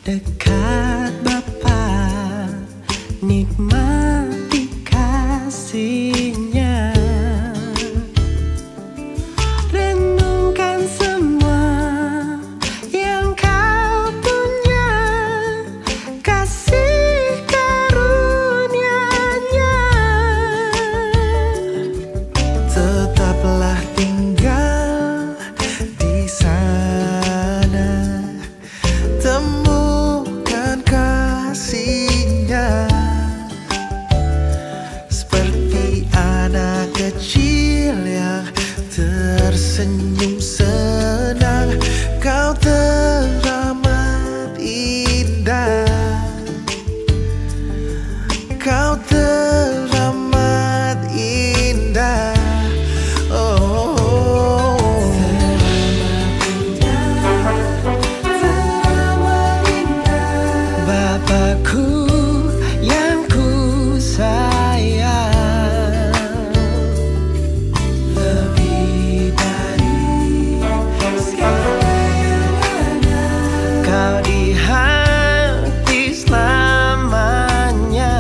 dekat Bapa, nikmati kasih-Nya. Renungkan semua yang Kau punya, kasih karunia-Nya. Tetaplah tinggal di sana, temukan kasih-Nya. Seperti anak kecil yang tersenyum senang, Kau teramat indah, Kau teramat indah. Oh, teramat indah, Bapakku yang ku sayang. Lebih dari segala yang ada, Kau di hati selamanya.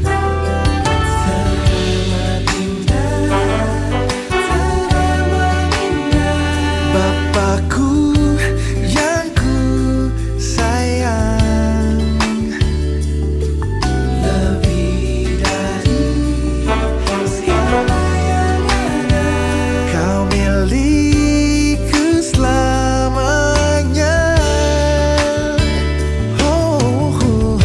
Teramat indah, Bapakku yang ku sayang. Lebih dari segala yang ada, Kau milikku selamanya. Oh,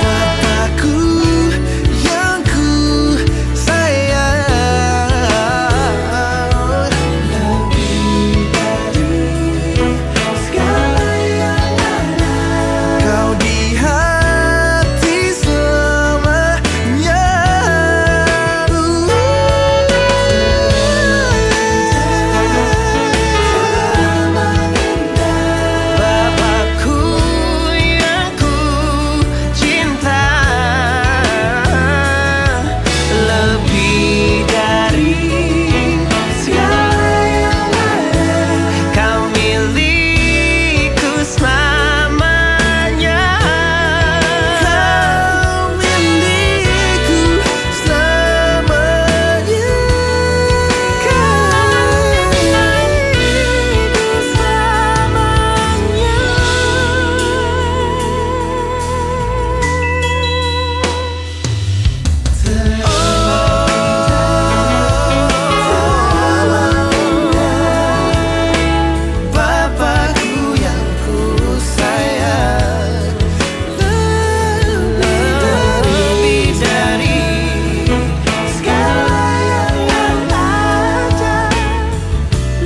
Bapakku yang ku sayang. Lebih dari segala yang ada, Kau di hati selamanya. Bapakku yang ku cinta. Lebih dari segala yang ada, Kau milikku selamanya. Kau milikku selamanya. Kau milikku selamanya. Bapakku yang ku sayang. Lebih dari segala yang ada,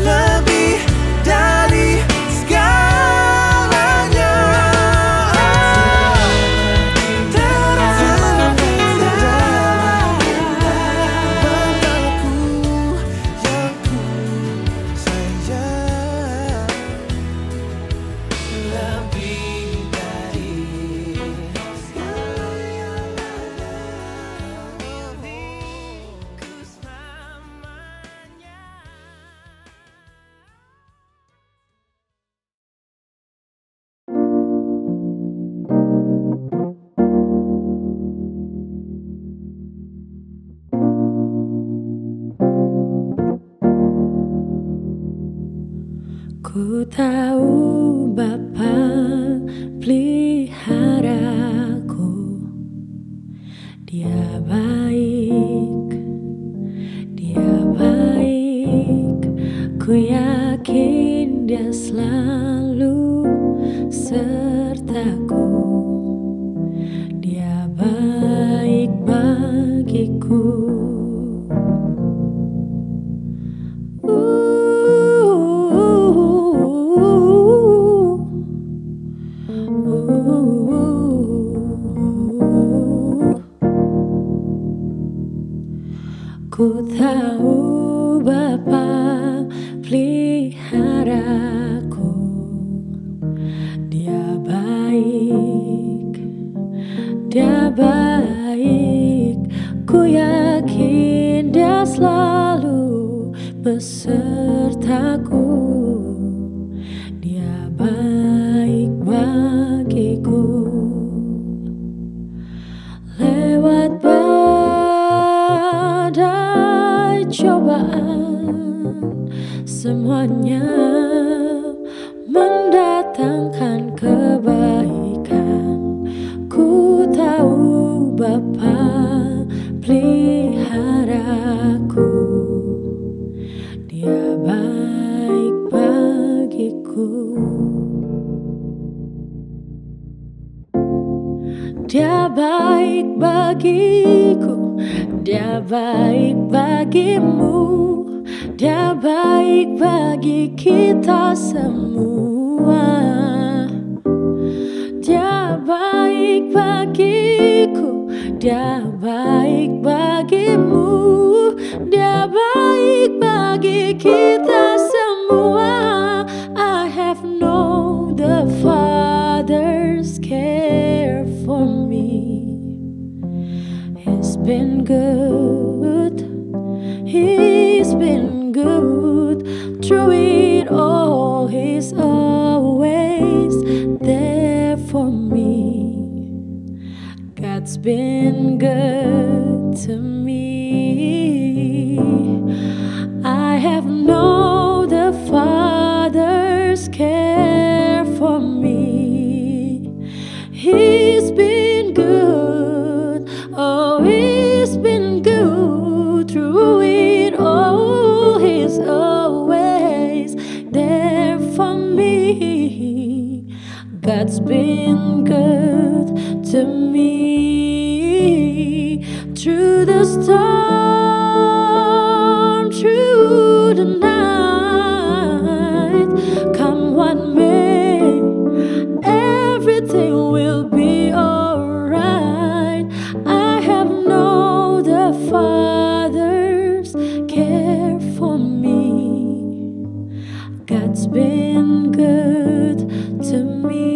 lebih dari segalanya. Teramat indah, Bapakku yang ku sayang. Lebih dari segala yang ada, milikku selamanya. Ku tahu Bapa peliharaku, Dia baik, Dia baik. Ku yakin Dia selalu sertaku. Dia baik bagiku. Dia baik, ku yakin Dia selalu besertaku. Dia baik bagiku. Lewat badai cobaan, semuanya mendatangkan kebaikan. Ku tahu Bapa peliharaku. Dia baik bagiku. Dia baik bagiku, Dia baik bagimu, Dia baik bagi kita semua. Dia baik bagiku, Dia baik bagimu, Dia baik bagi kita semua. I have known the Father's care for me. He's been good, He's been good through it all. He's always there for me. God's been good to me. I have known the Father's care for me. He's been good, oh, He's been good through it all. He's always there for me. God's been good to me through the storm, through the night. Come what may, everything will be alright. I have known the Father's care for me. God's been good to me.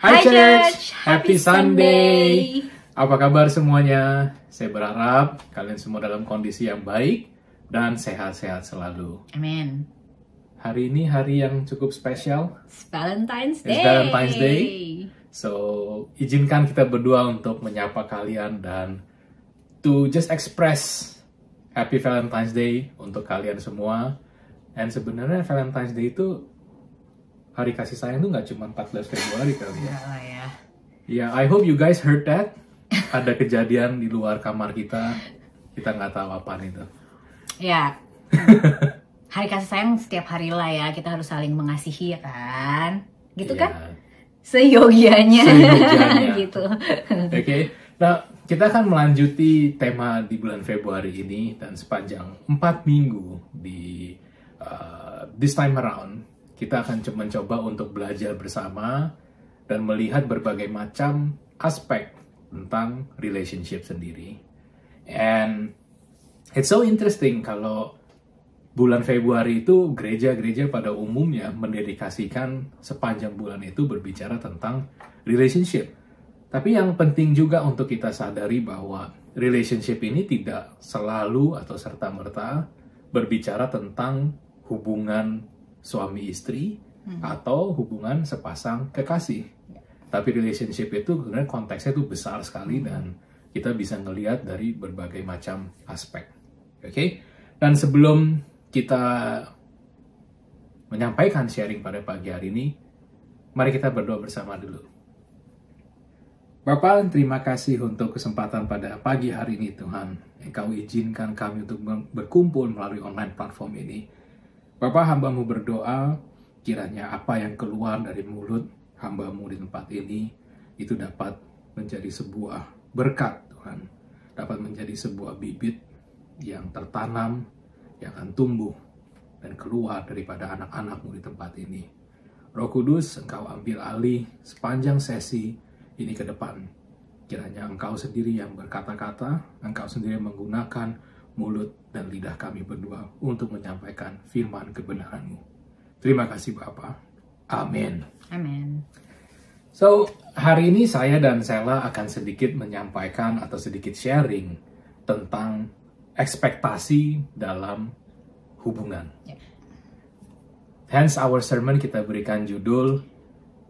Hai Church, Happy Sunday. Apa kabar semuanya? Saya berharap kalian semua dalam kondisi yang baik dan sehat-sehat selalu. Amin. Hari ini hari yang cukup spesial. It's Valentine's Day. It's Valentine's Day. So, izinkan kita berdua untuk menyapa kalian dan to just express Happy Valentine's Day untuk kalian semua. Dan sebenarnya Valentine's Day itu hari kasih sayang tuh nggak cuma 14 Februari kali ya. Ya. Ya, I hope you guys heard that. Ada kejadian di luar kamar kita nggak tahu apaan itu. Ya, hari kasih sayang setiap hari lah ya, kita harus saling mengasihi ya kan? Gitu Ya, kan? Seyogianya. Gitu. Oke, nah kita akan melanjuti tema di bulan Februari ini dan sepanjang 4 minggu di this time around. Kita akan mencoba untuk belajar bersama dan melihat berbagai macam aspek tentang relationship sendiri. And it's so interesting kalau bulan Februari itu gereja-gereja pada umumnya mendedikasikan sepanjang bulan itu berbicara tentang relationship. Tapi yang penting juga untuk kita sadari bahwa relationship ini tidak selalu atau serta-merta berbicara tentang hubungan suami istri atau hubungan sepasang kekasih. Tapi relationship itu sebenarnya konteksnya itu besar sekali dan kita bisa ngelihat dari berbagai macam aspek. Oke? Dan sebelum kita menyampaikan sharing pada pagi hari ini, mari kita berdoa bersama dulu. Bapa, terima kasih untuk kesempatan pada pagi hari ini Tuhan. Engkau izinkan kami untuk berkumpul melalui online platform ini. Bapa, hamba-Mu berdoa, kiranya apa yang keluar dari mulut hamba-Mu di tempat ini itu dapat menjadi sebuah berkat, Tuhan. Dapat menjadi sebuah bibit yang tertanam, yang akan tumbuh dan keluar daripada anak-anak-Mu di tempat ini. Roh Kudus, Engkau ambil alih sepanjang sesi ini ke depan. Kiranya Engkau sendiri yang berkata-kata, Engkau sendiri yang menggunakan mulut dan lidah kami berdua untuk menyampaikan firman kebenaran-Mu. Terima kasih Bapa. Amin. Amin. So, hari ini saya dan Sela akan sedikit menyampaikan atau sedikit sharing tentang ekspektasi dalam hubungan. Hence our sermon kita berikan judul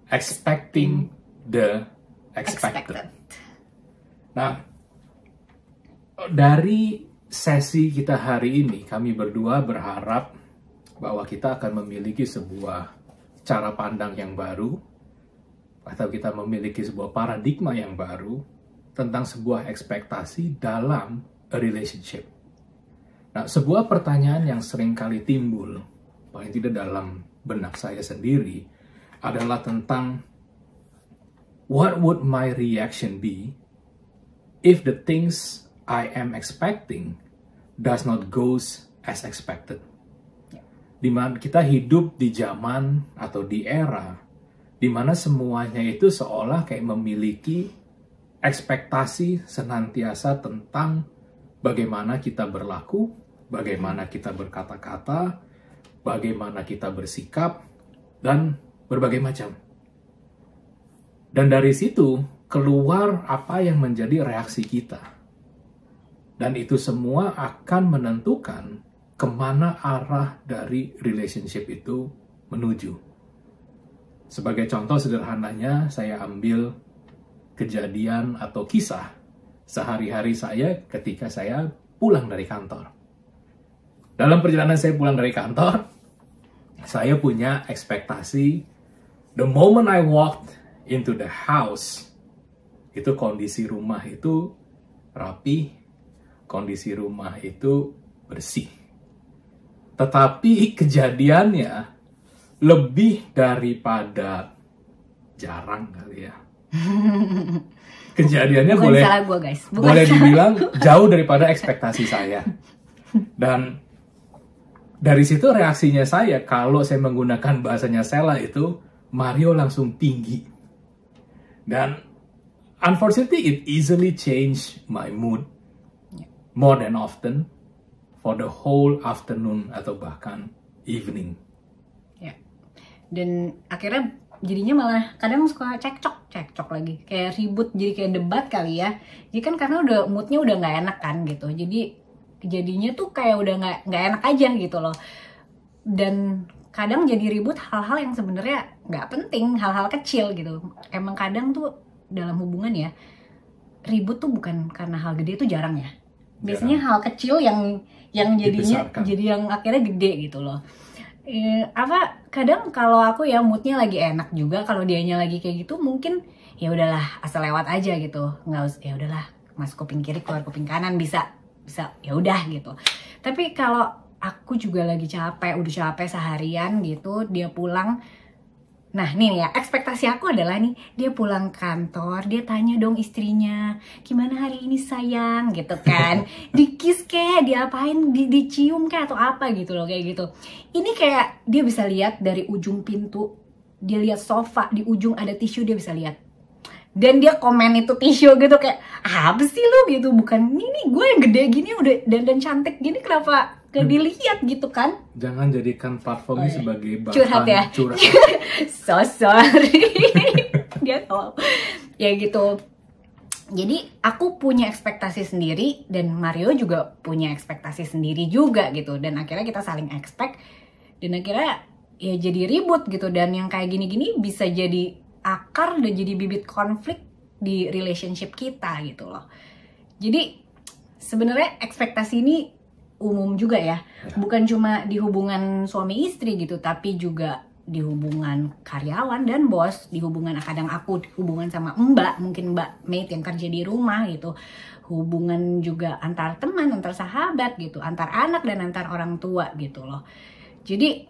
Expecting the Expected. Nah, dari sesi kita hari ini kami berdua berharap bahwa kita akan memiliki sebuah cara pandang yang baru atau kita memiliki sebuah paradigma yang baru tentang sebuah ekspektasi dalam a relationship. Nah, sebuah pertanyaan yang sering kali timbul, paling tidak dalam benak saya sendiri, adalah tentang what would my reaction be if the things I am expecting does not goes as expected. Di mana kita hidup di zaman atau di era di mana semuanya itu seolah kayak memiliki ekspektasi senantiasa tentang bagaimana kita berlaku, bagaimana kita berkata-kata, bagaimana kita bersikap, dan berbagai macam. Dan dari situ keluar apa yang menjadi reaksi kita. Dan itu semua akan menentukan kemana arah dari relationship itu menuju. Sebagai contoh sederhananya, saya ambil kejadian atau kisah sehari-hari saya ketika saya pulang dari kantor. Dalam perjalanan saya pulang dari kantor, saya punya ekspektasi the moment I walked into the house, itu kondisi rumah itu rapi, kondisi rumah itu bersih. Tetapi kejadiannya lebih daripada jarang kali ya. Kejadiannya Bukan boleh salah gua, guys. boleh dibilang jauh daripada ekspektasi saya. Dan dari situ reaksinya saya, kalau saya menggunakan bahasanya Sela itu, Mario langsung tinggi. Dan unfortunately it easily changed my mood more than often for the whole afternoon atau bahkan evening. Ya. Dan akhirnya jadinya malah kadang suka cekcok lagi, kayak ribut, jadi kayak debat kali ya. Jadi kan karena udah moodnya udah nggak enak kan gitu, jadi jadinya tuh kayak udah nggak enak aja gitu loh. Dan kadang jadi ribut hal-hal yang sebenarnya nggak penting, hal-hal kecil gitu. Emang kadang tuh dalam hubungan ya, ribut tuh bukan karena hal gede, itu jarang ya. Biasanya hal kecil yang jadinya dibesarkan. jadi yang akhirnya gede gitu loh. Kadang kalau aku ya moodnya lagi enak juga, kalau dianya lagi kayak gitu mungkin ya udahlah asal lewat aja gitu, nggak usah, ya udahlah masuk kuping kiri keluar kuping kanan, bisa ya udah gitu. Tapi kalau aku juga lagi capek, udah capek seharian gitu, dia pulang. Nah nih ya, ekspektasi aku adalah nih, dia pulang kantor, dia tanya dong istrinya, gimana hari ini sayang gitu kan. Dikis kayak, diapain, dicium kayak atau apa gitu loh, kayak gitu. Ini kayak dia bisa lihat dari ujung pintu, dia lihat sofa, di ujung ada tisu, dia bisa lihat. Dan dia komen itu tisu gitu, kayak apa sih lu gitu, bukan ini gue yang gede gini udah dan cantik gini kenapa gak dilihat gitu kan. Jangan jadikan platform ini sebagai bahan curhat ya. So sorry. Dia tahu. Ya gitu. Jadi aku punya ekspektasi sendiri dan Mario juga punya ekspektasi sendiri juga gitu. Dan akhirnya kita saling expect dan akhirnya ya jadi ribut gitu. Dan yang kayak gini-gini bisa jadi akar dan jadi bibit konflik di relationship kita gitu loh. Jadi sebenarnya ekspektasi ini umum juga ya, bukan cuma di hubungan suami istri gitu, tapi juga di hubungan karyawan dan bos, di hubungan kadang aku hubungan sama mbak, mungkin mbak maid yang kerja di rumah gitu, hubungan juga antar teman, antar sahabat gitu, antar anak dan antar orang tua gitu loh. Jadi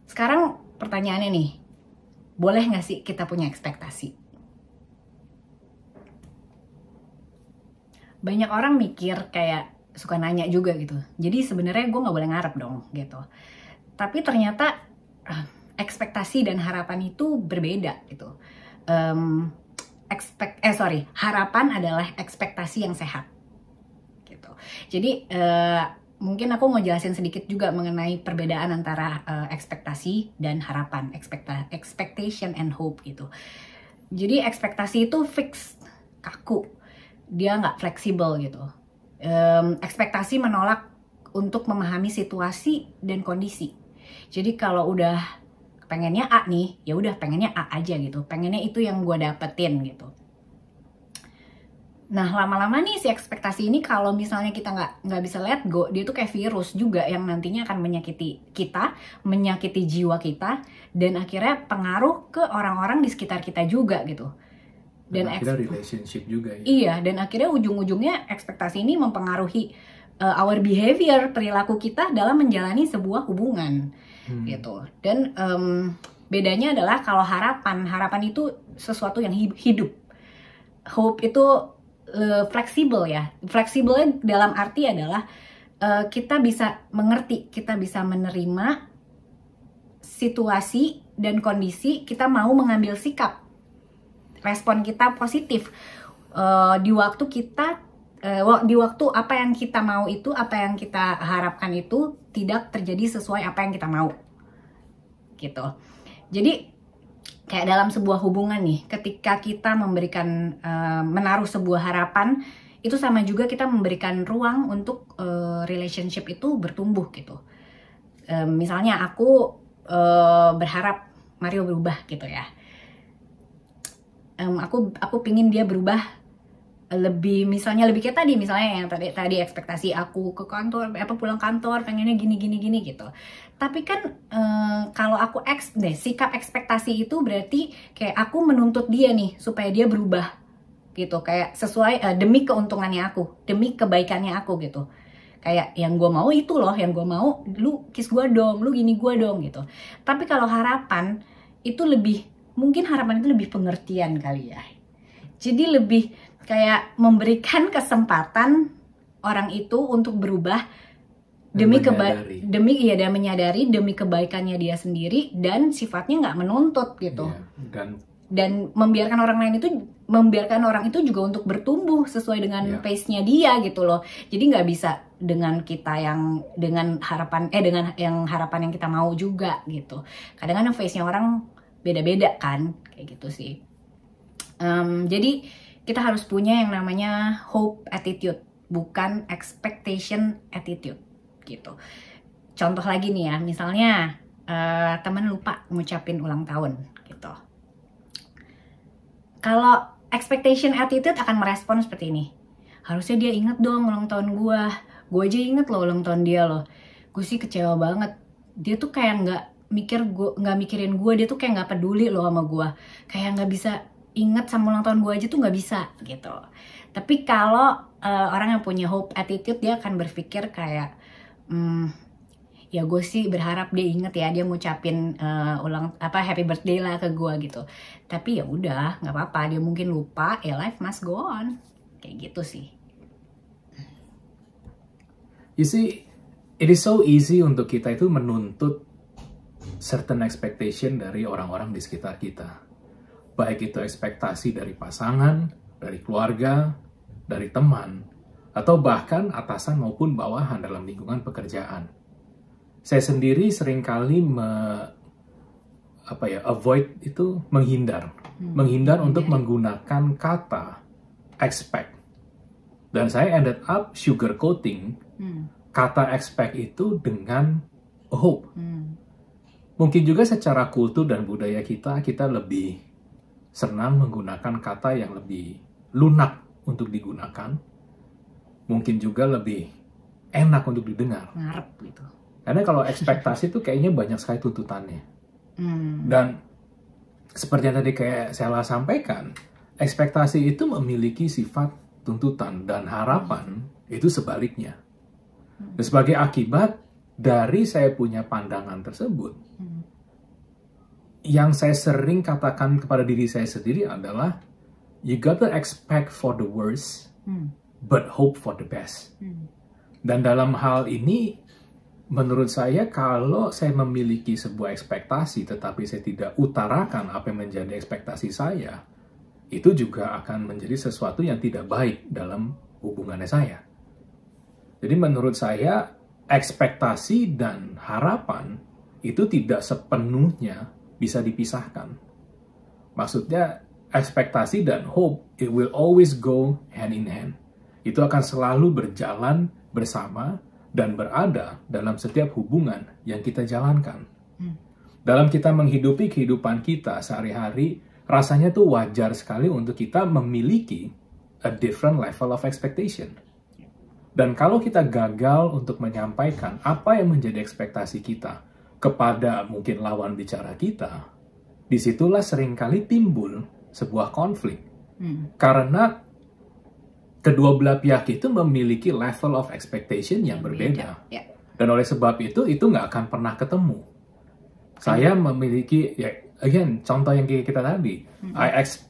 sekarang pertanyaannya nih, boleh nggak sih kita punya ekspektasi? Banyak orang mikir kayak suka nanya juga gitu. Jadi sebenarnya gue nggak boleh ngarep dong gitu. Tapi ternyata ekspektasi dan harapan itu berbeda gitu. Harapan adalah ekspektasi yang sehat gitu. Jadi mungkin aku mau jelasin sedikit juga mengenai perbedaan antara ekspektasi dan harapan, expectation and hope gitu. Jadi ekspektasi itu fix, kaku, dia nggak fleksibel gitu. Ekspektasi menolak untuk memahami situasi dan kondisi. Jadi kalau udah pengennya A nih, ya udah pengennya A aja gitu. Pengennya itu yang gue dapetin gitu. Nah lama-lama nih si ekspektasi ini kalau misalnya kita nggak bisa let go, dia tuh kayak virus juga yang nantinya akan menyakiti kita, menyakiti jiwa kita, dan akhirnya pengaruh ke orang-orang di sekitar kita juga gitu. Dan akhirnya relationship juga ya. Iya, dan akhirnya ujung-ujungnya ekspektasi ini mempengaruhi our behavior, perilaku kita dalam menjalani sebuah hubungan gitu. Dan bedanya adalah kalau harapan itu sesuatu yang hidup. Hope itu fleksibel ya. Fleksibelnya dalam arti adalah kita bisa mengerti, kita bisa menerima situasi dan kondisi, kita mau mengambil sikap. Respon kita positif di waktu apa yang kita mau itu, apa yang kita harapkan itu tidak terjadi sesuai apa yang kita mau gitu. Jadi kayak dalam sebuah hubungan nih, ketika kita memberikan menaruh sebuah harapan, itu sama juga kita memberikan ruang untuk relationship itu bertumbuh gitu. Misalnya aku berharap Mario berubah gitu ya. Aku pingin dia berubah lebih, misalnya lebih kayak tadi, misalnya yang tadi ekspektasi aku ke kantor, pulang kantor pengennya gini gitu. Tapi kan kalau aku sikap ekspektasi itu berarti kayak aku menuntut dia nih supaya dia berubah gitu, kayak sesuai demi keuntungannya aku, demi kebaikannya aku gitu. Kayak yang gue mau itu loh, yang gue mau lu kiss gue dong, lu gini gue dong gitu. Tapi kalau harapan itu mungkin harapan itu lebih pengertian kali ya. Jadi lebih kayak memberikan kesempatan orang itu untuk berubah dan menyadari demi kebaikannya dia sendiri, dan sifatnya nggak menuntut gitu. Dan membiarkan orang itu juga untuk bertumbuh sesuai dengan pace-nya dia gitu loh. Jadi nggak bisa dengan kita dengan harapan yang kita mau juga gitu. Kadang-kadang pace-nya orang beda-beda kan, kayak gitu sih. Jadi kita harus punya yang namanya hope attitude, bukan expectation attitude gitu. Contoh lagi nih ya, misalnya teman lupa ngucapin ulang tahun gitu. Kalau expectation attitude akan merespon seperti ini. Harusnya dia inget dong ulang tahun gue aja inget loh ulang tahun dia loh. Gue sih kecewa banget. Dia tuh kayak nggak mikirin gue, dia tuh kayak nggak peduli loh sama gue, kayak nggak bisa inget sama ulang tahun gue aja tuh nggak bisa gitu. Tapi kalau orang yang punya hope attitude, dia akan berpikir kayak ya gue sih berharap dia inget ya, dia ngucapin happy birthday lah ke gue gitu. Tapi ya udah nggak apa-apa, dia mungkin lupa, ya life must go on, kayak gitu sih. You see, it is so easy untuk kita itu menuntut certain expectation dari orang-orang di sekitar kita. Baik itu ekspektasi dari pasangan, dari keluarga, dari teman, atau bahkan atasan maupun bawahan dalam lingkungan pekerjaan. Saya sendiri seringkali avoid itu, menghindar untuk menggunakan kata expect. Dan saya ended up sugarcoating kata expect itu dengan hope. Mungkin juga secara kultur dan budaya kita lebih senang menggunakan kata yang lebih lunak untuk digunakan. Mungkin juga lebih enak untuk didengar. Ngarep gitu. Karena kalau ekspektasi itu kayaknya banyak sekali tuntutannya. Dan seperti yang tadi kayak saya sampaikan, ekspektasi itu memiliki sifat tuntutan, dan harapan itu sebaliknya. Dan sebagai akibat dari saya punya pandangan tersebut, yang saya sering katakan kepada diri saya sendiri adalah, you gotta expect for the worst, but hope for the best. Dan dalam hal ini, menurut saya kalau saya memiliki sebuah ekspektasi tetapi saya tidak utarakan apa yang menjadi ekspektasi saya, itu juga akan menjadi sesuatu yang tidak baik dalam hubungannya saya. Jadi menurut saya, ekspektasi dan harapan itu tidak sepenuhnya bisa dipisahkan. Maksudnya, ekspektasi dan hope, it will always go hand in hand. Itu akan selalu berjalan bersama dan berada dalam setiap hubungan yang kita jalankan. Dalam kita menghidupi kehidupan kita sehari-hari, rasanya tuh wajar sekali untuk kita memiliki a different level of expectation. Dan kalau kita gagal untuk menyampaikan apa yang menjadi ekspektasi kita kepada mungkin lawan bicara kita, disitulah seringkali timbul sebuah konflik. Karena kedua belah pihak itu memiliki level of expectation yang berbeda. Dan oleh sebab itu nggak akan pernah ketemu. Saya memiliki, ya, again, contoh yang kita tadi.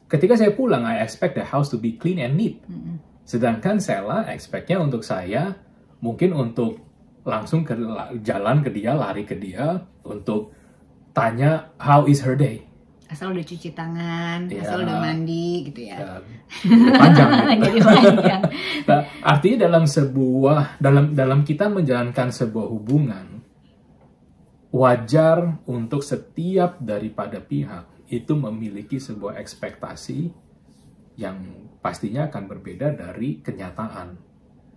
Ketika saya pulang, I expect the house to be clean and neat. Sedangkan Sela expect-nya untuk saya, mungkin untuk langsung jalan ke dia, lari ke dia, untuk tanya, how is her day? Asal udah cuci tangan, asal udah mandi, gitu ya. Panjang. Gitu. Jadi panjang. Nah, artinya dalam kita menjalankan sebuah hubungan, wajar untuk setiap daripada pihak itu memiliki sebuah ekspektasi yang pastinya akan berbeda dari kenyataan.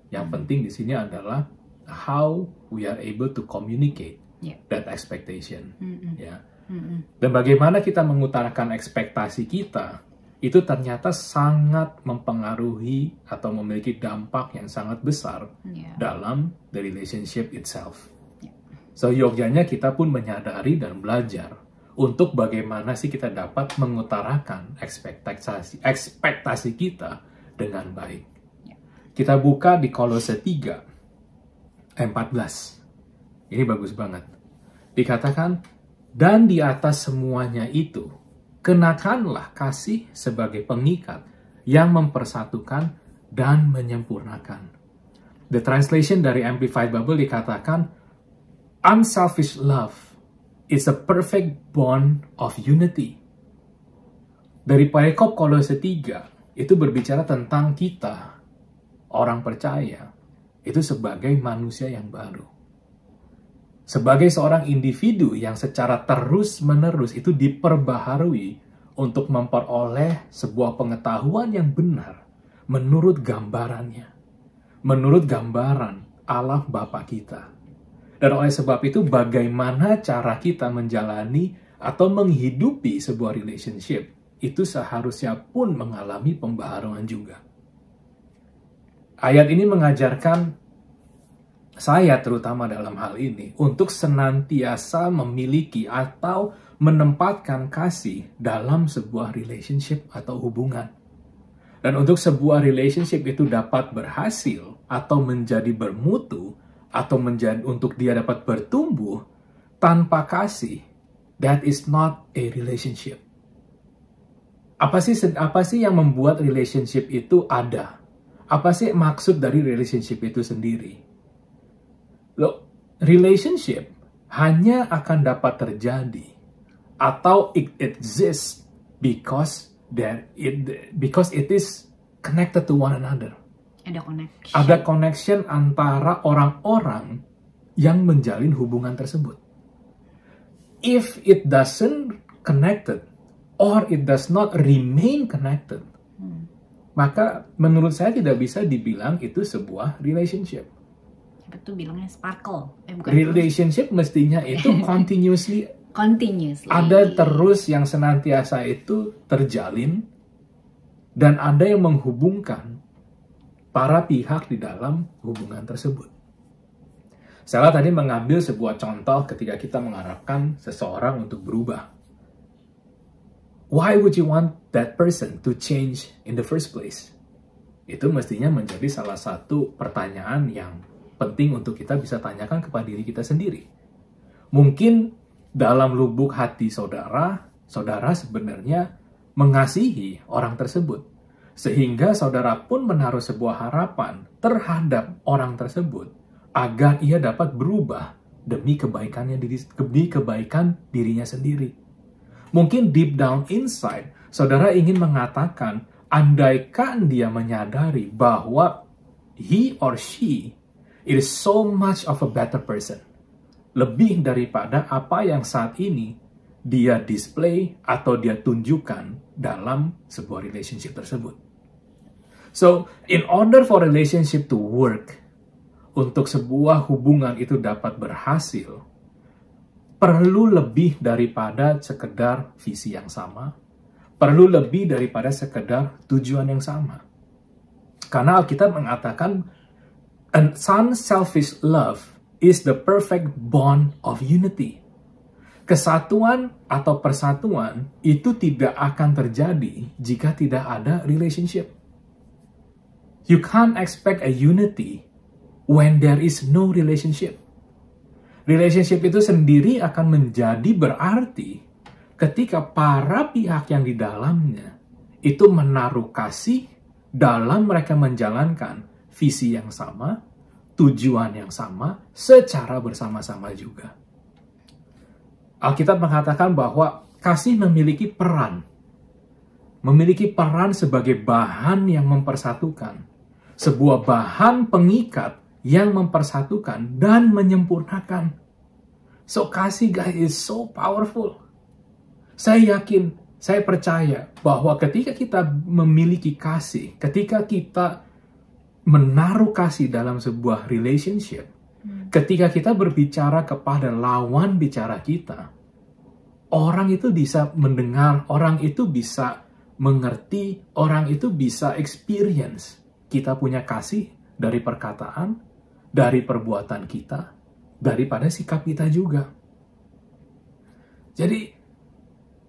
Yang penting di sini adalah how we are able to communicate that expectation. Ya. Dan bagaimana kita mengutarakan ekspektasi kita, itu ternyata sangat mempengaruhi atau memiliki dampak yang sangat besar dalam the relationship itself. So, yogyanya kita pun menyadari dan belajar untuk bagaimana sih kita dapat mengutarakan ekspektasi kita dengan baik. Kita buka di Kolose 3, 14. Ini bagus banget. Dikatakan, dan di atas semuanya itu, kenakanlah kasih sebagai pengikat yang mempersatukan dan menyempurnakan. The translation dari Amplified Bible dikatakan, unselfish love is a perfect bond of unity. Dari perikop Kolose 3, itu berbicara tentang kita, orang percaya, itu sebagai manusia yang baru. Sebagai seorang individu yang secara terus-menerus itu diperbaharui untuk memperoleh sebuah pengetahuan yang benar menurut gambarannya. Menurut gambaran Allah Bapa kita. Dan oleh sebab itu bagaimana cara kita menjalani atau menghidupi sebuah relationship itu seharusnya pun mengalami pembaharuan juga. Ayat ini mengajarkan saya terutama dalam hal ini untuk senantiasa memiliki atau menempatkan kasih dalam sebuah relationship atau hubungan. Dan untuk sebuah relationship itu dapat berhasil atau menjadi bermutu atau untuk dia dapat bertumbuh tanpa kasih, that is not a relationship. Apa sih yang membuat relationship itu ada? Apa sih maksud dari relationship itu sendiri? Loh, relationship hanya akan dapat terjadi atau it exists because it is connected to one another. Ada connection antara orang-orang yang menjalin hubungan tersebut. If it doesn't connected or it does not remain connected, maka menurut saya tidak bisa dibilang itu sebuah relationship. Itu bilangnya sparkle. Relationship mestinya itu continuously ada terus yang senantiasa itu terjalin dan ada yang menghubungkan para pihak di dalam hubungan tersebut. Saya tadi mengambil sebuah contoh ketika kita mengharapkan seseorang untuk berubah. Why would you want that person to change in the first place? Itu mestinya menjadi salah satu pertanyaan yang penting untuk kita bisa tanyakan kepada diri kita sendiri. Mungkin dalam lubuk hati saudara, saudara sebenarnya mengasihi orang tersebut. Sehingga saudara pun menaruh sebuah harapan terhadap orang tersebut agar ia dapat berubah demi kebaikan dirinya sendiri. Mungkin deep down inside, saudara ingin mengatakan, andaikan dia menyadari bahwa he or she is so much of a better person, lebih daripada apa yang saat ini dia display atau dia tunjukkan dalam sebuah relationship tersebut. So, in order for relationship to work, untuk sebuah hubungan itu dapat berhasil, perlu lebih daripada sekedar visi yang sama, perlu lebih daripada sekedar tujuan yang sama. Karena Alkitab mengatakan, an unselfish love is the perfect bond of unity. Kesatuan atau persatuan itu tidak akan terjadi jika tidak ada relationship. You can't expect a unity when there is no relationship. Relationship itu sendiri akan menjadi berarti ketika para pihak yang di dalamnya itu menaruh kasih dalam mereka menjalankan visi yang sama, tujuan yang sama, secara bersama-sama juga. Alkitab mengatakan bahwa kasih memiliki peran sebagai bahan yang mempersatukan, sebuah bahan pengikat yang mempersatukan dan menyempurnakan. So, kasih guys is so powerful. Saya yakin, saya percaya bahwa ketika kita memiliki kasih, ketika kita menaruh kasih dalam sebuah relationship, ketika kita berbicara kepada lawan bicara kita, orang itu bisa mendengar, orang itu bisa mengerti, orang itu bisa experience. Kita punya kasih dari perkataan, dari perbuatan kita, daripada sikap kita juga. Jadi,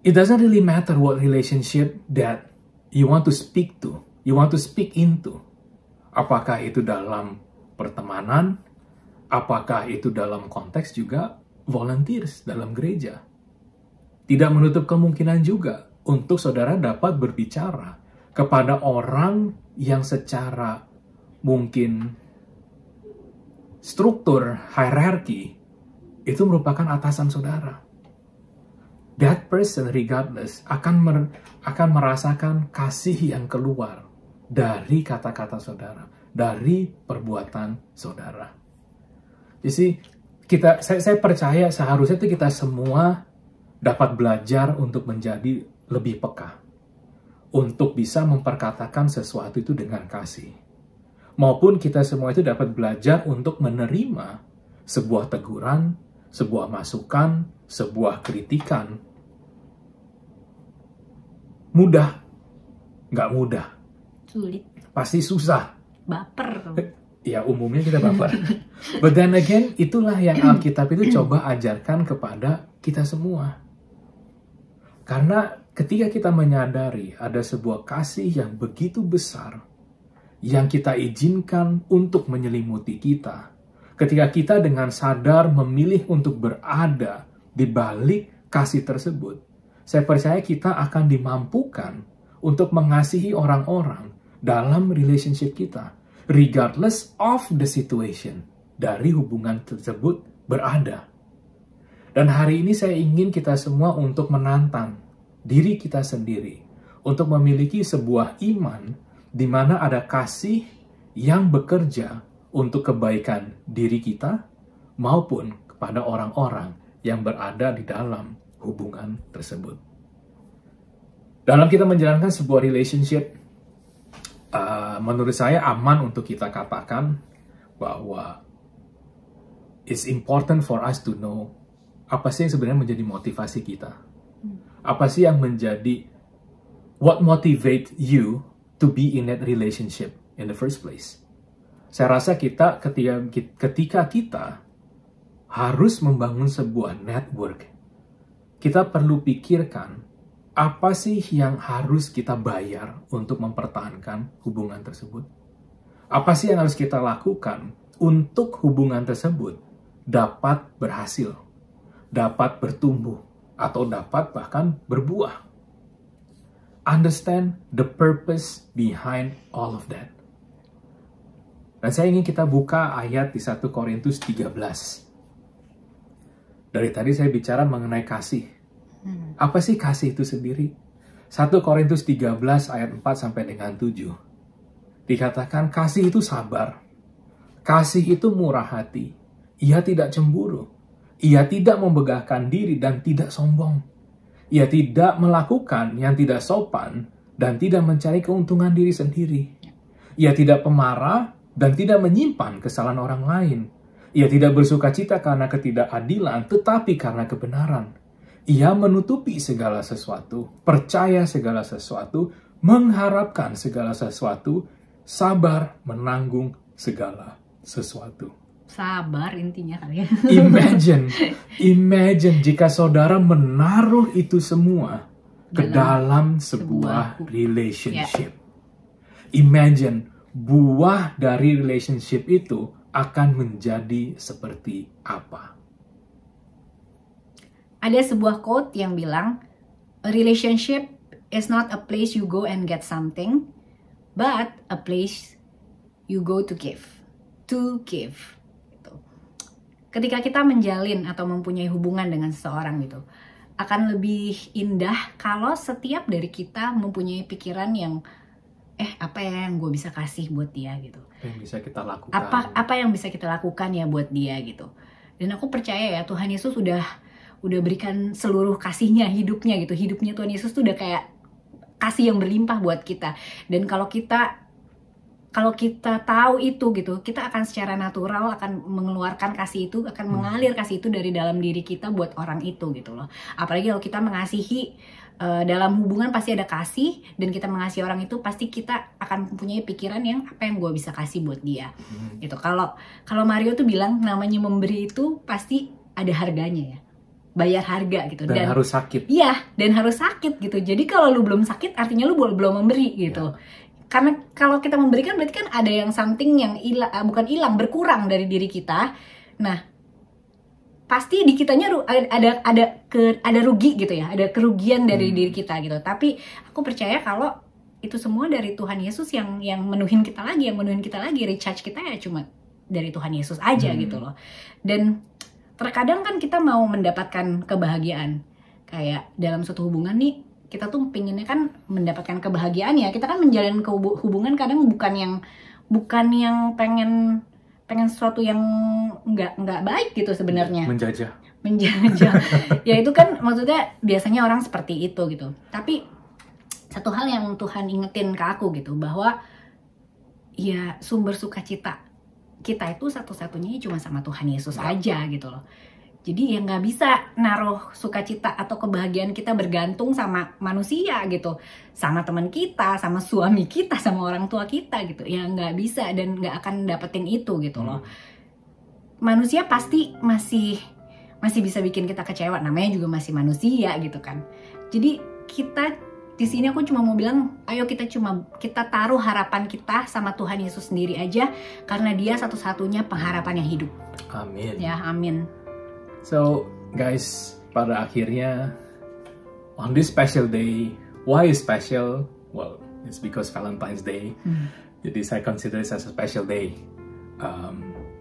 it doesn't really matter what relationship that you want to speak to, you want to speak into. Apakah itu dalam pertemanan, apakah itu dalam konteks juga volunteers dalam gereja. Tidak menutup kemungkinan juga untuk saudara dapat berbicara kepada orang yang secara mungkin struktur hierarki itu merupakan atasan saudara. That person regardless akan merasakan kasih yang keluar dari kata-kata saudara, dari perbuatan saudara. Jadi saya percaya seharusnya itu kita semua dapat belajar untuk menjadi lebih peka, untuk bisa memperkatakan sesuatu itu dengan kasih. Maupun kita semua itu dapat belajar untuk menerima sebuah teguran, sebuah masukan, sebuah kritikan. Mudah? Nggak mudah. Sulit. Pasti susah. Baper. Ya, umumnya kita baper. But then again, itulah yang Alkitab itu coba ajarkan kepada kita semua. Karena ketika kita menyadari ada sebuah kasih yang begitu besar, yang kita izinkan untuk menyelimuti kita, ketika kita dengan sadar memilih untuk berada di balik kasih tersebut, saya percaya kita akan dimampukan untuk mengasihi orang-orang dalam relationship kita, regardless of the situation dari hubungan tersebut berada. Dan hari ini saya ingin kita semua untuk menantang diri kita sendiri, untuk memiliki sebuah iman di mana ada kasih yang bekerja untuk kebaikan diri kita maupun kepada orang-orang yang berada di dalam hubungan tersebut. Dalam kita menjalankan sebuah relationship, menurut saya aman untuk kita katakan bahwa it's important for us to know apa sih yang sebenarnya menjadi motivasi kita. Apa sih yang menjadi what motivate you to be in that relationship in the first place. Saya rasa kita ketika kita harus membangun sebuah network, kita perlu pikirkan apa sih yang harus kita bayar untuk mempertahankan hubungan tersebut. Apa sih yang harus kita lakukan untuk hubungan tersebut dapat berhasil, dapat bertumbuh, atau dapat bahkan berbuah. Understand the purpose behind all of that. Dan saya ingin kita buka ayat di 1 Korintus 13. Dari tadi saya bicara mengenai kasih. Apa sih kasih itu sendiri? 1 Korintus 13 ayat 4 sampai dengan 7. Dikatakan kasih itu sabar. Kasih itu murah hati. Ia tidak cemburu. Ia tidak membegahkan diri dan tidak sombong. Ia tidak melakukan yang tidak sopan dan tidak mencari keuntungan diri sendiri. Ia tidak pemarah dan tidak menyimpan kesalahan orang lain. Ia tidak bersukacita karena ketidakadilan, tetapi karena kebenaran. Ia menutupi segala sesuatu, percaya segala sesuatu, mengharapkan segala sesuatu, sabar menanggung segala sesuatu. Sabar intinya kali ya. Imagine jika saudara menaruh itu semua ke dalam sebuah relationship. Imagine buah dari relationship itu akan menjadi seperti apa? Ada sebuah quote yang bilang, "A relationship is not a place you go and get something, but a place you go to give." To give. Gitu. Ketika kita menjalin atau mempunyai hubungan dengan seseorang gitu, akan lebih indah kalau setiap dari kita mempunyai pikiran yang apa ya yang gue bisa kasih buat dia gitu. Yang bisa kita lakukan. Apa yang bisa kita lakukan ya buat dia gitu. Dan aku percaya ya Tuhan Yesus udah berikan seluruh kasihnya, hidupnya gitu. Hidupnya Tuhan Yesus tuh udah kayak kasih yang berlimpah buat kita. Dan kalau kita tahu itu gitu, kita akan secara natural akan mengeluarkan kasih itu, akan mengalir kasih itu dari dalam diri kita buat orang itu gitu loh. Apalagi kalau kita mengasihi, dalam hubungan pasti ada kasih, dan kita mengasihi orang itu pasti kita akan mempunyai pikiran yang apa yang gue bisa kasih buat dia gitu. Kalau Mario tuh bilang namanya memberi itu pasti ada harganya ya, bayar harga gitu, dan harus sakit. Iya, dan harus sakit gitu. Jadi kalau lu belum sakit artinya lu belum memberi gitu. Karena kalau kita memberikan berarti kan ada yang something yang berkurang dari diri kita. Nah, pasti di kitanya ada rugi gitu ya, ada kerugian dari diri kita gitu. Tapi aku percaya kalau itu semua dari Tuhan Yesus yang menuhin kita lagi, recharge kita ya cuma dari Tuhan Yesus aja gitu loh. Dan terkadang kan kita mau mendapatkan kebahagiaan, kayak dalam suatu hubungan nih, kita tuh pinginnya kan mendapatkan kebahagiaan ya. Kita kan menjalin hubungan kadang bukan yang pengen sesuatu yang nggak baik gitu sebenarnya. Menjajah. Ya itu kan maksudnya biasanya orang seperti itu gitu. Tapi satu hal yang Tuhan ingetin ke aku gitu, bahwa ya sumber sukacita kita itu satu-satunya cuma sama Tuhan Yesus aja gitu loh. Jadi ya nggak bisa naruh sukacita atau kebahagiaan kita bergantung sama manusia gitu. Sama teman kita, sama suami kita, sama orang tua kita gitu. Ya nggak bisa dan nggak akan dapetin itu gitu loh. Manusia pasti masih bisa bikin kita kecewa. Namanya juga masih manusia gitu kan. Jadi kita di sini aku cuma mau bilang, ayo kita taruh harapan kita sama Tuhan Yesus sendiri aja. Karena dia satu-satunya pengharapan yang hidup. Amin. Ya amin. So, guys, pada akhirnya, on this special day, why is special? Well, it's because Valentine's Day. Jadi saya consider it as a special day.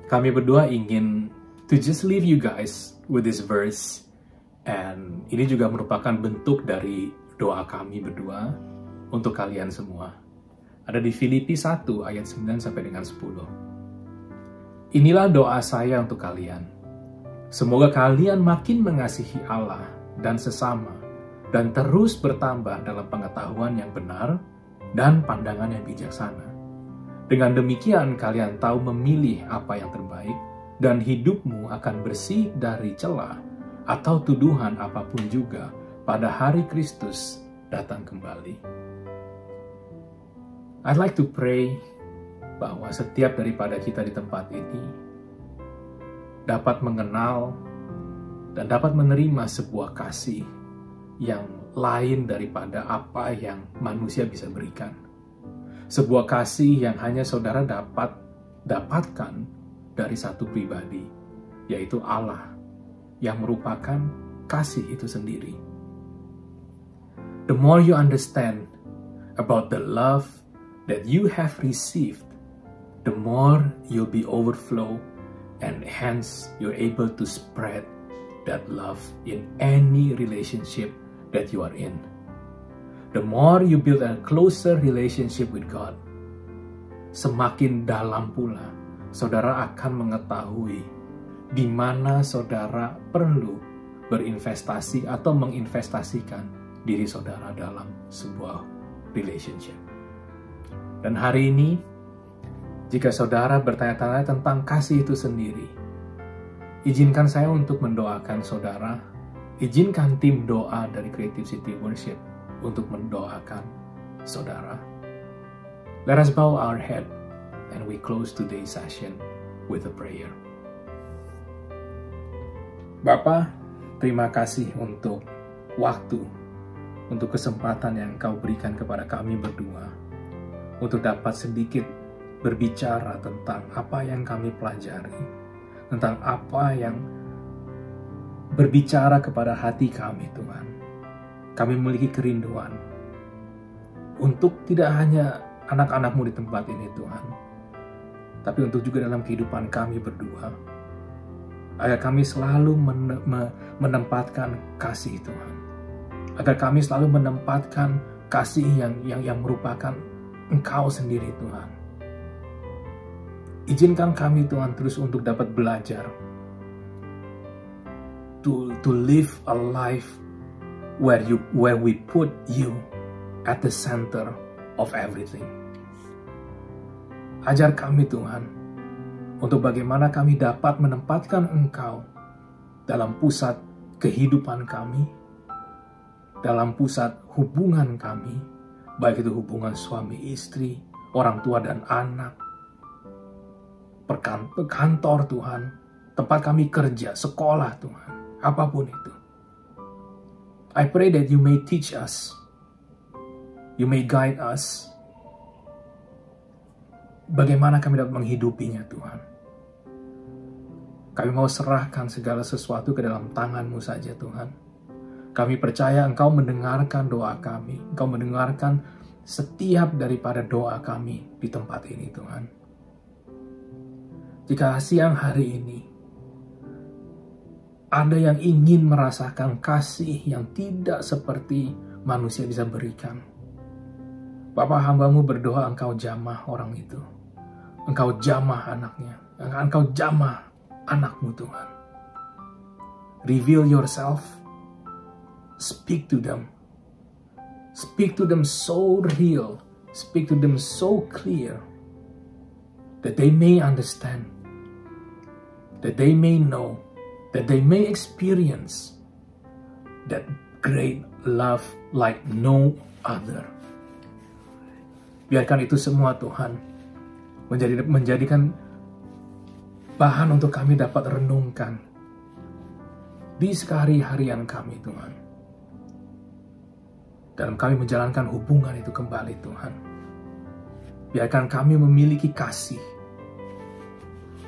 Kami berdua ingin to just leave you guys with this verse. And ini juga merupakan bentuk dari doa kami berdua untuk kalian semua. Ada di Filipi 1 ayat 9 sampai dengan 10. Inilah doa saya untuk kalian. Semoga kalian makin mengasihi Allah dan sesama, dan terus bertambah dalam pengetahuan yang benar dan pandangan yang bijaksana. Dengan demikian kalian tahu memilih apa yang terbaik, dan hidupmu akan bersih dari celah atau tuduhan apapun juga pada hari Kristus datang kembali. I'd like to pray bahwa setiap daripada kita di tempat ini dapat mengenal dan dapat menerima sebuah kasih yang lain daripada apa yang manusia bisa berikan. Sebuah kasih yang hanya saudara dapatkan dari satu pribadi, yaitu Allah, yang merupakan kasih itu sendiri. The more you understand about the love that you have received, the more you'll be overflow, and hence you're able to spread that love in any relationship that you are in. The more you build a closer relationship with God, semakin dalam pula saudara akan mengetahui di mana saudara perlu berinvestasi atau menginvestasikan diri saudara dalam sebuah relationship. Dan hari ini, jika saudara bertanya-tanya tentang kasih itu sendiri, izinkan saya untuk mendoakan saudara, izinkan tim doa dari Creative City Worship untuk mendoakan saudara. Let us bow our head and we close today's session with a prayer. Bapa, terima kasih untuk waktu, untuk kesempatan yang Kau berikan kepada kami berdua, untuk dapat sedikit berbicara tentang apa yang kami pelajari, tentang apa yang berbicara kepada hati kami, Tuhan. Kami memiliki kerinduan untuk tidak hanya anak-anak-Mu di tempat ini, Tuhan, tapi untuk juga dalam kehidupan kami berdua, agar kami selalu menempatkan kasih, Tuhan. Agar kami selalu menempatkan kasih yang merupakan Engkau sendiri, Tuhan. Izinkan kami, Tuhan, terus untuk dapat belajar to live a life where we put You at the center of everything. Ajar kami, Tuhan, untuk bagaimana kami dapat menempatkan Engkau dalam pusat kehidupan kami, dalam pusat hubungan kami, baik itu hubungan suami istri, orang tua dan anak, kantor, Tuhan, tempat kami kerja, sekolah, Tuhan, apapun itu. I pray that You may teach us, You may guide us, bagaimana kami dapat menghidupinya, Tuhan. Kami mau serahkan segala sesuatu ke dalam tangan-Mu saja, Tuhan. Kami percaya Engkau mendengarkan doa kami. Engkau mendengarkan setiap daripada doa kami di tempat ini, Tuhan. Jika siang hari ini ada yang ingin merasakan kasih yang tidak seperti manusia bisa berikan, Bapa, hamba-Mu berdoa Engkau jamah orang itu. Engkau jamah anaknya. Engkau jamah anak-Mu, Tuhan. Reveal Yourself. Speak to them. Speak to them so real. Speak to them so clear. That they may understand. That they may know. That they may experience that great love like no other. Biarkan itu semua, Tuhan, menjadikan bahan untuk kami dapat renungkan di sehari-harian kami, Tuhan. Dalam kami menjalankan hubungan itu kembali, Tuhan. Biarkan kami memiliki kasih.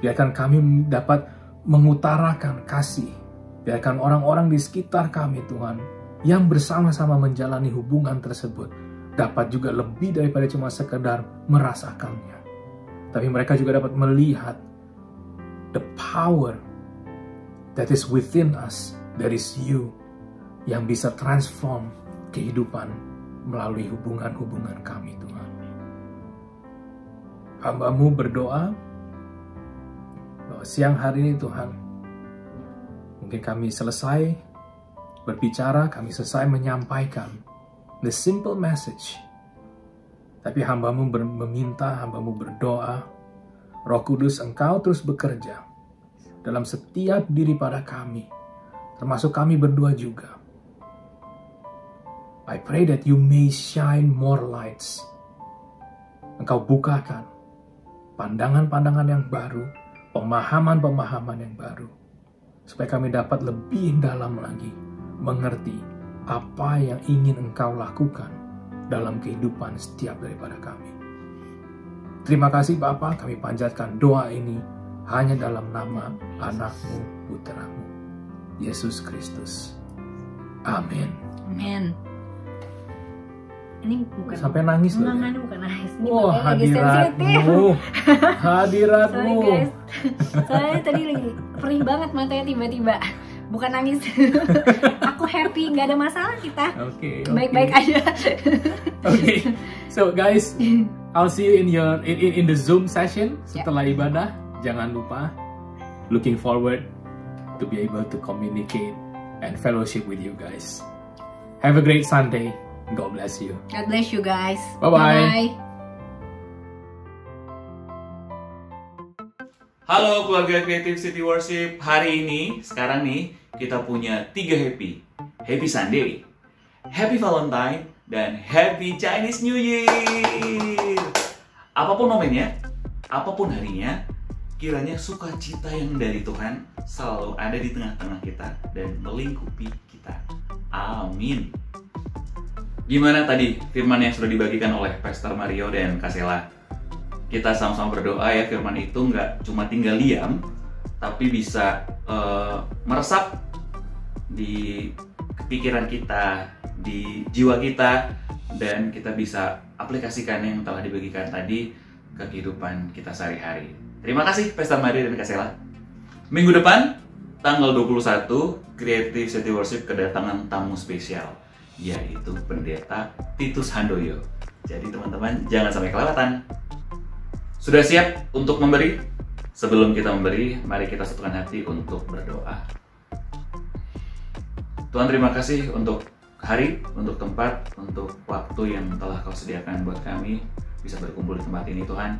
Biarkan kami dapat mengutarakan kasih. Biarkan orang-orang di sekitar kami, Tuhan, yang bersama-sama menjalani hubungan tersebut dapat juga lebih daripada cuma sekedar merasakannya. Tapi mereka juga dapat melihat the power that is within us, that is You, yang bisa transform kehidupan melalui hubungan-hubungan kami, Tuhan. Hamba-Mu berdoa bahwa siang hari ini, Tuhan, mungkin kami selesai berbicara, kami selesai menyampaikan the simple message. Tapi hamba-Mu meminta, hamba-Mu berdoa, Roh Kudus, Engkau terus bekerja dalam setiap diri pada kami, termasuk kami berdua juga. I pray that You may shine more lights. Engkau bukakan pandangan-pandangan yang baru, pemahaman-pemahaman yang baru, supaya kami dapat lebih dalam lagi mengerti apa yang ingin Engkau lakukan dalam kehidupan setiap daripada kami. Terima kasih Bapa, kami panjatkan doa ini hanya dalam nama anak-Mu, putra-Mu, Yesus Kristus. Amin. Amin. Ini bukan Sampai nangis loh. Enggak, ini bukan nangis. Ini Wah, makanya lagi sensitif. hadiratmu. Hadiratmu. Sorry guys. Soalnya tadi lagi perih banget matanya tiba-tiba. Bukan nangis. Aku happy, nggak ada masalah kita. Oke. Baik-baik aja. Okay. So guys, I'll see you in the Zoom session setelah ibadah. Jangan lupa, looking forward to be able to communicate and fellowship with you guys. Have a great Sunday. God bless you. God bless you guys. Bye-bye. Bye-bye. Halo keluarga Creative City Worship. Hari ini, sekarang nih, kita punya 3 happy. Happy Sunday, Happy Valentine, dan Happy Chinese New Year. Apapun momennya, apapun harinya, kiranya sukacita yang dari Tuhan selalu ada di tengah-tengah kita dan melingkupi kita. Amin. Gimana tadi firman yang sudah dibagikan oleh Pastor Mario dan Kasela? Kita sama-sama berdoa ya, firman itu nggak cuma tinggal diam, tapi bisa meresap di pikiran kita, di jiwa kita, dan kita bisa aplikasikan yang telah dibagikan tadi ke kehidupan kita sehari-hari. Terima kasih Pastor Mario dan Kasela. Minggu depan, tanggal 21, Creative City Worship kedatangan tamu spesial, yaitu Pendeta Titus Handoyo. Jadi teman-teman jangan sampai kelewatan. Sudah siap untuk memberi? Sebelum kita memberi, mari kita satukan hati untuk berdoa. Tuhan, terima kasih untuk hari, untuk tempat, untuk waktu yang telah Kau sediakan buat kami bisa berkumpul di tempat ini, Tuhan.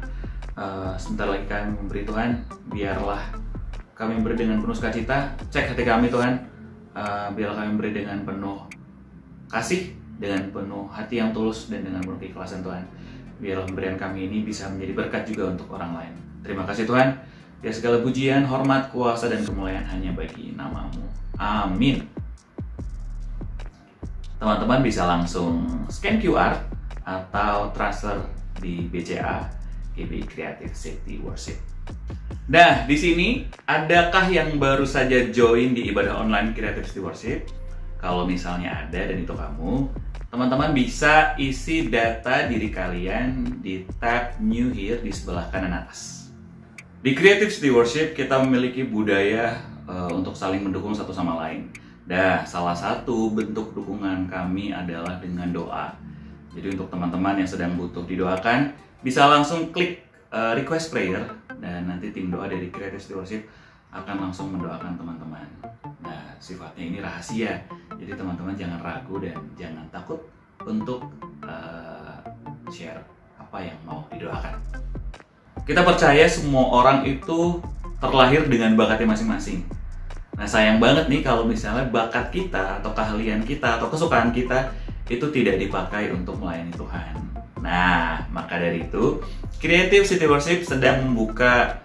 Sebentar lagi kami memberi, Tuhan. Biarlah kami memberi dengan penuh sukacita. Cek hati kami, Tuhan. Biarlah kami memberi dengan penuh kasih, dengan penuh hati yang tulus, dan dengan penuh keikhlasan, Tuhan. Biarlah pemberian kami ini bisa menjadi berkat juga untuk orang lain. Terima kasih Tuhan. Biar segala pujian, hormat, kuasa, dan kemuliaan hanya bagi nama-Mu. Amin. Teman-teman bisa langsung scan QR atau transfer di BCA GBI Creative City Worship. Nah, di sini adakah yang baru saja join di ibadah online Creative City Worship? Kalau misalnya ada dan itu kamu, teman-teman bisa isi data diri kalian di tab New Here di sebelah kanan atas. Di Creative City Worship kita memiliki budaya untuk saling mendukung satu sama lain. Nah, salah satu bentuk dukungan kami adalah dengan doa. Jadi untuk teman-teman yang sedang butuh didoakan, bisa langsung klik request prayer, dan nanti tim doa dari Creative City Worship akan langsung mendoakan teman-teman. Nah, sifatnya ini rahasia, jadi teman-teman jangan ragu dan jangan takut untuk share apa yang mau didoakan. Kita percaya semua orang itu terlahir dengan bakatnya masing-masing. Nah, sayang banget nih kalau misalnya bakat kita atau keahlian kita atau kesukaan kita itu tidak dipakai untuk melayani Tuhan. Nah, maka dari itu Creative City Worship sedang membuka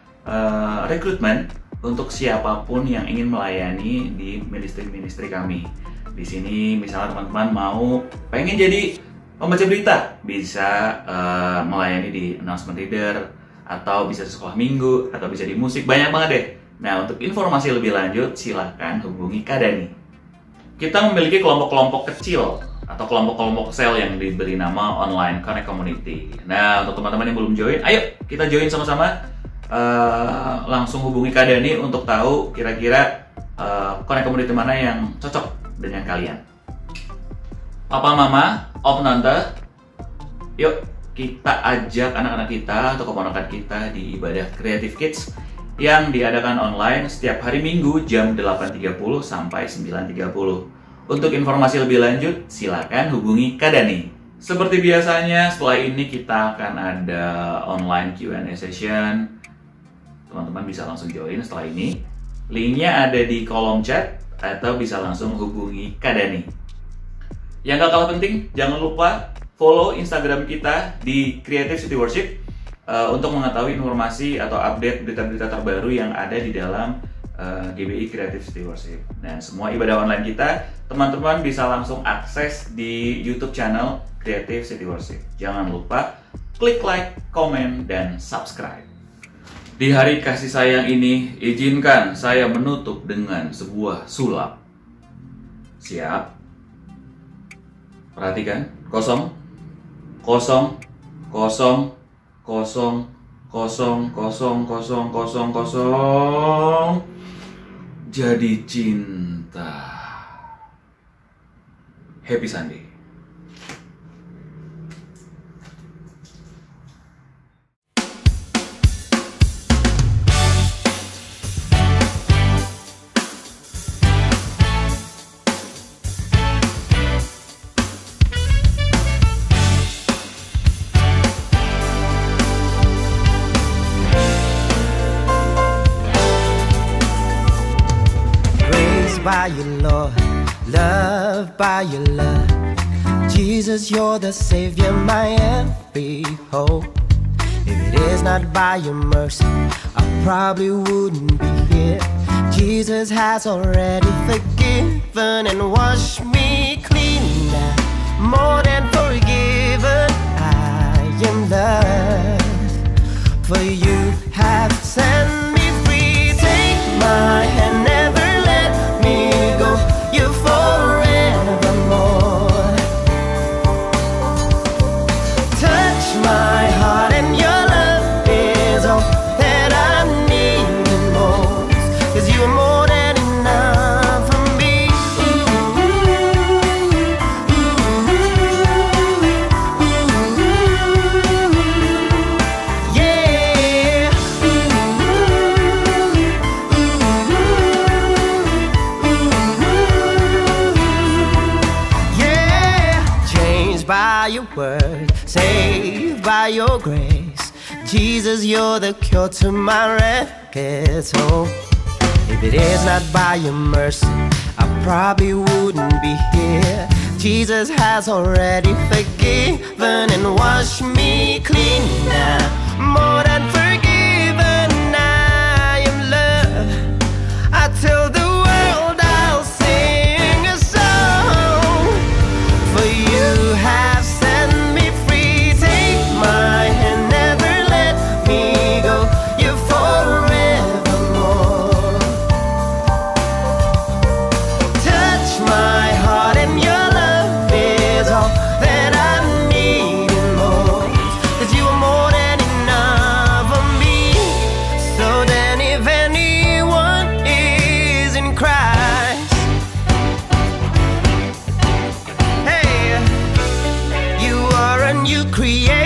rekrutmen untuk siapapun yang ingin melayani di ministry kami. Di sini misalnya teman-teman pengen jadi pembaca berita, bisa melayani di announcement reader, atau bisa di sekolah minggu, atau bisa di musik, banyak banget deh. Nah, untuk informasi lebih lanjut silahkan hubungi Kak Dani. Kita memiliki kelompok-kelompok kecil atau kelompok-kelompok sel yang diberi nama Online Connect Community. Nah, untuk teman-teman yang belum join, ayo kita join sama-sama. Langsung hubungi Kak Dani untuk tahu kira-kira Connect Community mana yang cocok dengan kalian. Papa, Mama, Om, Tante, yuk kita ajak anak-anak kita atau keponakan kita di ibadah Creative Kids yang diadakan online setiap hari Minggu jam 8.30 sampai 9.30. Untuk informasi lebih lanjut, silakan hubungi Kak Dani. Seperti biasanya, setelah ini kita akan ada online Q&A session. Teman-teman bisa langsung join setelah ini. Linknya ada di kolom chat atau bisa langsung hubungi Kak Dani. Yang gak kalah penting, jangan lupa follow Instagram kita di Creative City Worship untuk mengetahui informasi atau update berita-berita terbaru yang ada di dalam GBI Creative City Worship. Dan semua ibadah online kita, teman-teman bisa langsung akses di YouTube channel Creative City Worship. Jangan lupa klik like, komen, dan subscribe. Di hari kasih sayang ini, izinkan saya menutup dengan sebuah sulap. Siap? Perhatikan, kosong, kosong, kosong, kosong, kosong, kosong, kosong, kosong, kosong. Jadi cinta. Happy Sunday. By your Lord, loved by your love. Jesus, you're the Savior, my every hope. If it is not by your mercy, I probably wouldn't be here. Jesus has already forgiven and washed me clean now. More than forgiven, I am loved. For you have set me free. Take my hand, never let me go. You're forevermore. Touch my heart and your love is all that I need the most. 'Cause you are more than enough for me. Yeah. By your word, saved by your grace. Jesus, you're the cure to my record. So if it is not by your mercy, I probably wouldn't be here. Jesus has already forgiven and washed me clean now. More than forgiven, I am loved. I tell the world I'll sing a song. For you have set me free. Take my hand, never let me go. You're forevermore. Touch my heart and your love is all that I need and most. 'Cause you are more than enough for me. So then if anyone is in Christ, you are a new creation.